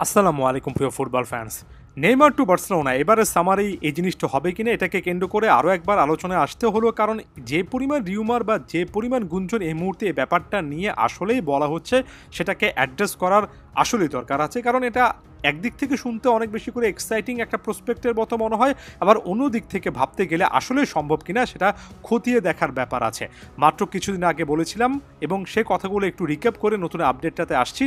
আসসালামু আলাইকুম প্রিয় football fans. Neymar to Barcelona এবারে সামারেই এই জিনিসটা হবে কিনা এটাকে কেন্দ্র করে আরও একবার আলোচনায় আসতে হলো, কারণ যে পরিমাণ রিউমার বা যে পরিমাণ গুঞ্জন এই মুহূর্তে এই ব্যাপারটা নিয়ে আসলেই বলা হচ্ছে সেটাকে অ্যাড্রেস করার আসলেই দরকার আছে। কারণ এটা একদিক থেকে শুনতে অনেক বেশি করে এক্সাইটিং একটা প্রসপেক্টের মতো মনে হয়, আবার অন্য দিক থেকে ভাবতে গেলে আসলেই সম্ভব কিনা সেটা খতিয়ে দেখার ব্যাপার আছে। মাত্র কিছুদিন আগে বলেছিলাম এবং সে কথাগুলো একটু রিক্যাপ করে নতুন আপডেটটাতে আসছি।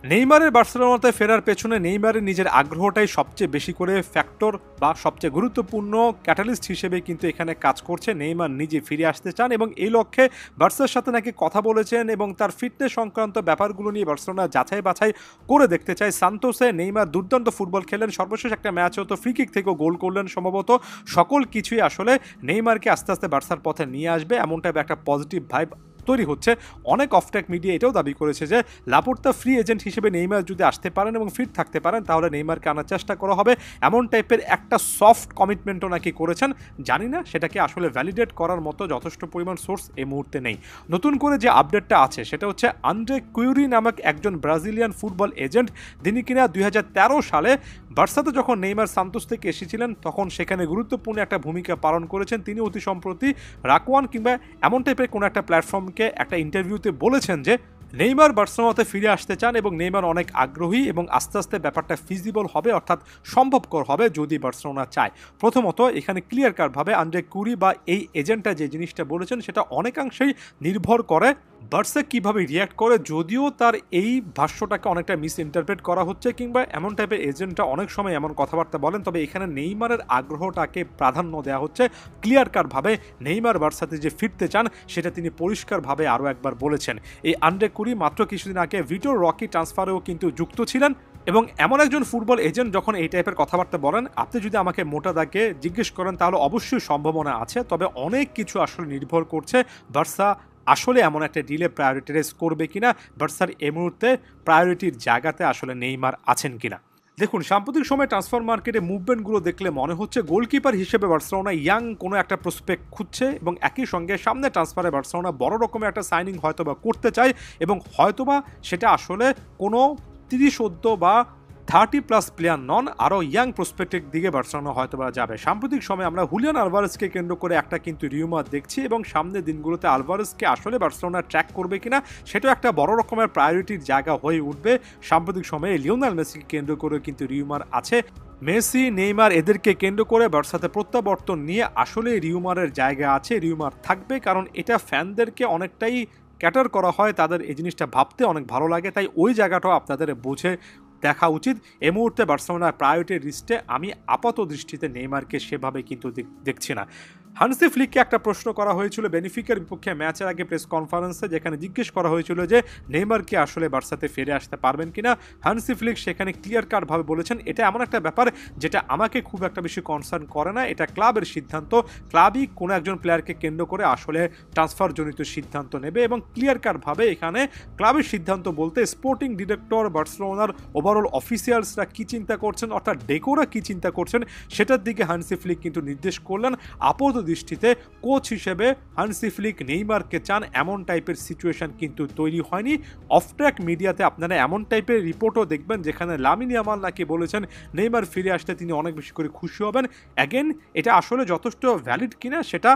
নেইমারের বার্সেলোনাতে ফেরার পেছনে নেইমারের নিজের আগ্রহটাই সবচেয়ে বেশি করে ফ্যাক্টর বা সবচেয়ে গুরুত্বপূর্ণ ক্যাটালিস্ট হিসেবে কিন্তু এখানে কাজ করছে। নেইমার নিজে ফিরে আসতে চান এবং এই লক্ষ্যে বার্সার সাথে নাকি কথা বলেছেন এবং তার ফিটনেস সংক্রান্ত ব্যাপারগুলো নিয়ে বার্সেলোনা যাচাই বাছাই করে দেখতে চায়। সান্তোসে নেইমার দুর্দান্ত ফুটবল খেলেন, সর্বশেষ একটা ম্যাচ হতো ফ্রি কিক থেকেও গোল করলেন সম্ভবত। সকল কিছুই আসলে নেইমারকে আস্তে আস্তে বার্সার পথে নিয়ে আসবে এমনটা একটা পজিটিভ ভাইব তৈরি হচ্ছে। অনেক অফট্যাক মিডিয়া এটাও দাবি করেছে যে লাপোর্তা ফ্রি এজেন্ট হিসেবে নেইমার যদি আসতে পারেন এবং ফিট থাকতে পারেন তাহলে নেইমারকে আনার চেষ্টা করা হবে, এমন টাইপের একটা সফট কমিটমেন্টও নাকি করেছেন। জানি না সেটাকে আসলে ভ্যালিডেট করার মতো যথেষ্ট পরিমাণ সোর্স এই মুহূর্তে নেই। নতুন করে যে আপডেটটা আছে সেটা হচ্ছে আন্দ্রে কুইরি নামক একজন ব্রাজিলিয়ান ফুটবল এজেন্ট, যিনি কিনা 2013 সালে বার্সাতে যখন নেইমার সান্তোস থেকে এসেছিলেন তখন সেখানে গুরুত্বপূর্ণ একটা ভূমিকা পালন করেছেন। তিনি অতি সম্প্রতি রাকওয়ান কিংবা এমন টাইপের কোনো একটা প্ল্যাটফর্মকে একটা ইন্টারভিউতে বলেছেন যে নেইমার বার্সেলোনাতে ফিরে আসতে চান এবং নেইমার অনেক আগ্রহী এবং আস্তে আস্তে ব্যাপারটা ফিজিবল হবে, অর্থাৎ সম্ভবকর হবে যদি বার্সেলোনা চায়। প্রথমত এখানে ক্লিয়ার কাটভাবে আন্দ্রে কুরি বা এই এজেন্টটা যে জিনিসটা বলেছেন সেটা অনেকাংশেই নির্ভর করে বার্সা কিভাবে রিয়্যাক্ট করে। যদিও তার এই ভাষ্যটাকে অনেকটা মিস ইন্টারপ্রেট করা হচ্ছে কিংবা এমন টাইপের এজেন্টটা অনেক সময় এমন কথাবার্তা বলেন, তবে এখানে নেইমারের আগ্রহটাকে প্রাধান্য দেওয়া হচ্ছে। ক্লিয়ার কাটভাবে নেইমার বার্সাতে যে ফিরতে চান সেটা তিনি পরিষ্কারভাবে আরও একবার বলেছেন। এই আন্দ্রে কুরি মাত্র কিছুদিন আগে ভিটোর রকি ট্রান্সফারেও কিন্তু যুক্ত ছিলেন এবং এমন একজন ফুটবল এজেন্ট যখন এই টাইপের কথাবার্তা বলেন, আপনি যদি আমাকে মোটা দাগে জিজ্ঞেস করেন তাহলে অবশ্যই সম্ভাবনা আছে, তবে অনেক কিছু আসলে নির্ভর করছে বার্সা আসলে এমন একটা ডিলে প্রায়োরিটাইজ করবে কিনা, বার্সার এই মুহূর্তে প্রায়োরিটির জায়গাতে আসলে নেইমার আছেন কিনা। দেখুন, সাম্প্রতিক সময় ট্রান্সফার মার্কেটে মুভমেন্টগুলো দেখলে মনে হচ্ছে গোলকিপার হিসেবে বার্সেলোনা ইয়াং কোনো একটা প্রসপেক্ট খুঁজছে এবং একই সঙ্গে সামনে ট্রান্সফারে বার্সেলোনা বড় রকমের একটা সাইনিং হয়তোবা করতে চায় এবং হয়তোবা সেটা আসলে কোনো 30 বা 30+ প্লেয়ার নন, আরও ইয়াং প্রসপেক্টের দিকে বার্সেলোনা হয়তোবা যাবে। সাম্প্রতিক সময় আমরা হুলিয়ান আলভারেজকে কেন্দ্র করে একটা কিন্তু রিউমার দেখছি এবং সামনের দিনগুলোতে আলভারেজকে আসলে বার্সেলোনা ট্র্যাক করবে কিনা সেটাও একটা বড় রকমের প্রায়োরিটির জায়গা হয়ে উঠবে। সাম্প্রতিক সময়ে লিওনেল মেসিকে কেন্দ্র করে কিন্তু রিউমার আছে। মেসি নেইমার এদেরকে কেন্দ্র করে বার্সাতে প্রত্যাবর্তন নিয়ে আসলে রিউমারের জায়গা আছে, রিউমার থাকবে, কারণ এটা ফ্যানদেরকে অনেকটাই ক্যাটার করা হয়, তাদের এই জিনিসটা ভাবতে অনেক ভালো লাগে, তাই ওই জায়গাটাও আপনাদের বুঝে দেখা উচিত। এই মুহূর্তে বার্সেলোনার প্রায়োরিটি লিস্টে আমি আপাত দৃষ্টিতে নেইমারকে সেভাবে কিন্তু দেখছি না। হানসি ফ্লিককে একটা প্রশ্ন করা হয়েছিল বেনিফিকার বিপক্ষে ম্যাচের আগে প্রেস কনফারেন্সে, যেখানে জিজ্ঞেস করা হয়েছিল যে নেইমার কি আসলে বার্সাতে ফিরে আসতে পারবেন কিনা। হানসি ফ্লিক সেখানে ক্লিয়ার কাটভাবে বলেছেন এটা এমন একটা ব্যাপার যেটা আমাকে খুব একটা বেশি কনসার্ন করে না, এটা ক্লাবের সিদ্ধান্ত, ক্লাবই কোনো একজন প্লেয়ারকে কেন্দ্র করে আসলে ট্রান্সফারজনিত সিদ্ধান্ত নেবে এবং ক্লিয়ার কাটভাবে এখানে ক্লাবের সিদ্ধান্ত বলতে স্পোর্টিং ডিরেক্টর, বার্সেলোনার ওভারঅল অফিসিয়ালসরা কী চিন্তা করছেন, অর্থাৎ ডেকোরা কী চিন্তা করছেন সেটার দিকে হানসি ফ্লিক কিন্তু নির্দেশ করলেন। আপাত দৃষ্টিতে কোচ হিসেবে হানসি ফ্লিক নেইমারকে চান এমন টাইপের সিচুয়েশন কিন্তু তৈরি হয়নি। অফ ট্র্যাক মিডিয়াতে আপনারা এমন টাইপের রিপোর্টও দেখবেন যেখানে লামিন ইয়ামাল নাকি বলেছেন নেইমার ফিরে আসলে তিনি অনেক বেশি করে খুশি হবেন। অ্যাগেন এটা আসলে যথেষ্ট ভ্যালিড কিনা সেটা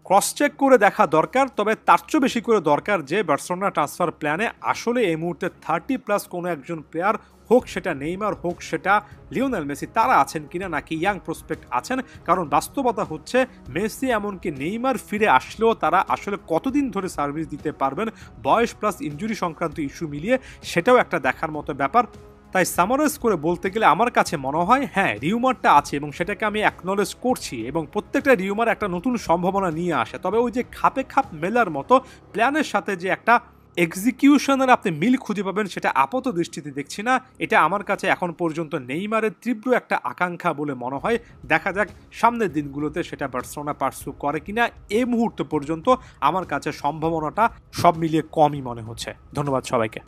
ক্রস চেক করে দেখা দরকার, তবে তার চেয়ে বেশি করে দরকার যে বার্সেলোনা ট্রান্সফার প্ল্যানে আসলে এই মুহূর্তে 30+ কোনো একজন প্লেয়ার, হোক সেটা নেইমার হোক সেটা লিওনেল মেসি, তারা আছেন কিনা নাকি ইয়াং প্রসপেক্ট আছেন। কারণ বাস্তবতা হচ্ছে মেসি এমনকি নেইমার ফিরে আসলেও তারা আসলে কতদিন ধরে সার্ভিস দিতে পারবেন, বয়স প্লাস ইনজুরি সংক্রান্ত ইস্যু মিলিয়ে সেটাও একটা দেখার মতো ব্যাপার। তাই সামারাইজ করে বলতে গেলে আমার কাছে মনে হয় হ্যাঁ রিউমারটা আছে এবং সেটাকে আমি অ্যাকনলেজ করছি এবং প্রত্যেকটা রিউমার একটা নতুন সম্ভাবনা নিয়ে আসে, তবে ওই যে খাপে খাপ মেলার মতো প্ল্যানের সাথে যে একটা এক্সিকিউশনের আপনি মিল খুঁজে পাবেন সেটা আপাত দৃষ্টিতে দেখছি না। এটা আমার কাছে এখন পর্যন্ত নেইমারের তীব্র একটা আকাঙ্ক্ষা বলে মনে হয়। দেখা যাক সামনের দিনগুলোতে সেটা বার্সেলোনা পার্সু করে কিনা। এই মুহূর্ত পর্যন্ত আমার কাছে সম্ভাবনাটা সব মিলিয়ে কমই মনে হচ্ছে। ধন্যবাদ সবাইকে।